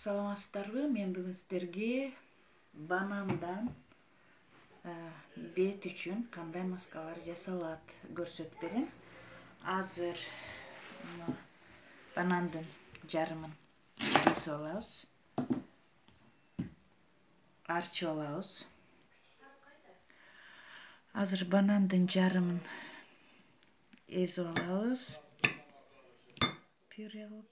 Саламатсыздарбы? Мен бүгүн сиздерге банандан бет үчүн кандай маскалар жасалат көрсөтүп берем. Азыр банандын жарымын кесип алабыз. Арчып алабыз. Азыр банандын жарымын эзип алабыз. Пюре кылып.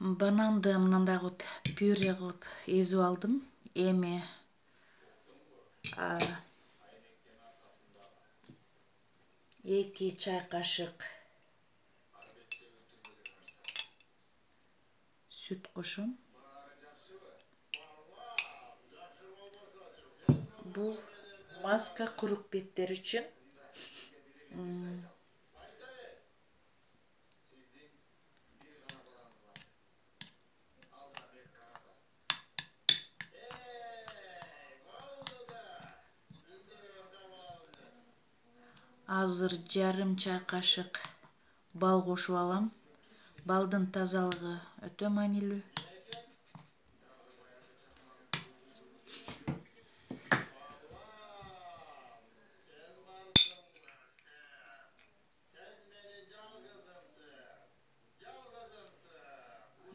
Бананды мындай кылып пюре кылып эзип алдым. Эми эки чай кашык сүт кошом. Бул маска курук беттер үчүн. Азыр жарым чай кашык бал кошуп алам. Балдын тазалыгы өтө маанилүү.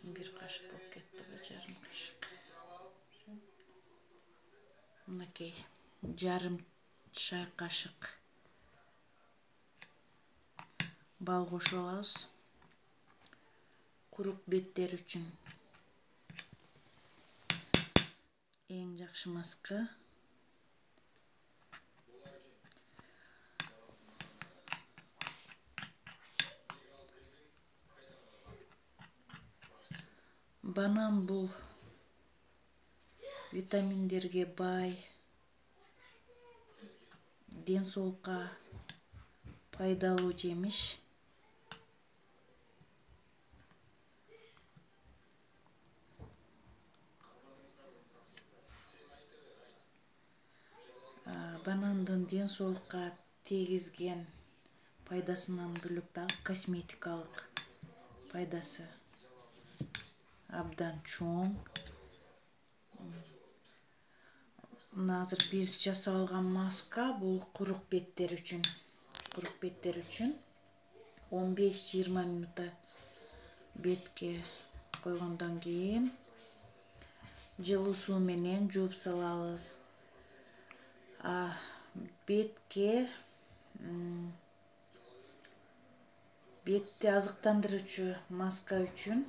Бир кашык болуп кетти, жарым кашык. Мынакей, жарым чай кашык бал кошуп алабыз. Курук беттер үчүн эң жакшы маска. Банан бул витаминдерге бай, ден соолукка пайдалуу жемиш. Банандын ден соолукка тийгизген пайдасынан бөлөк дагы косметикалык пайдасы абдан чоң. Мына азыр биз жасап алган маска бул курук беттер үчүн. Курук беттер үчүн 15-20 минутта бетке койгондон кийин жылуу суу менен жууп салабыз. Бетти азыктандыруучу маска үчүн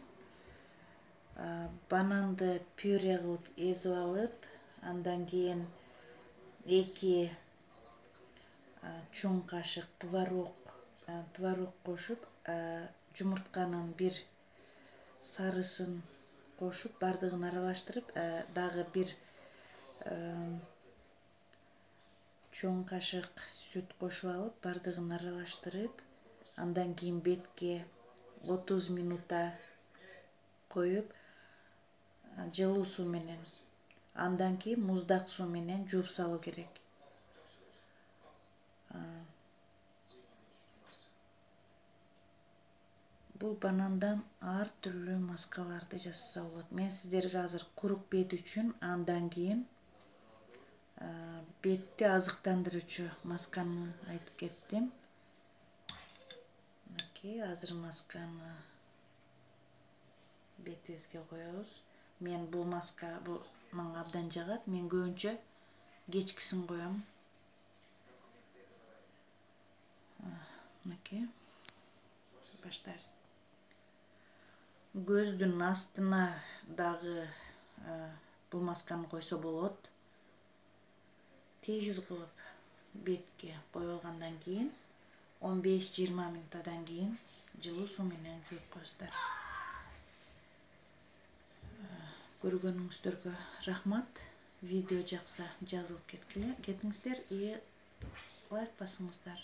бананды пюре кылып эзип алып, андан кийин 2 чоң кашык творог кошуп, жумуртканын бир сарысын кошуп, бардыгын аралаштырып, дагы бир чоң кашык сүт кошуп алып, бардыгын аралаштырып, андан кийин бетке 30 минутта коюп, жылуу суу менен, андан кийин муздак суу менен жууп салуу керек. Бул банандан ар түрлүү маскаларды жасаса болот. Мен сиздерге азыр курук бет үчүн, андан кийин бетти азыктандыруучу масканы айтып кеттим. Мынакей, азыр масканы бетибизге коебуз. Мен бул маска мага абдан жагат. Мен көбүнчө кечкисин коем. Мынакей. Баштайбыз. Көздүн астына дагы бул масканы койсо болот. Тегиз кылып бетке коюп алгандан кийин 15-20 минуттадан кийин жылуу суу менен жууп коесуздар. Көргөнүңүздөргө рахмат. Видео жакса жазылып кетиңиздер и лайк басыңыздар.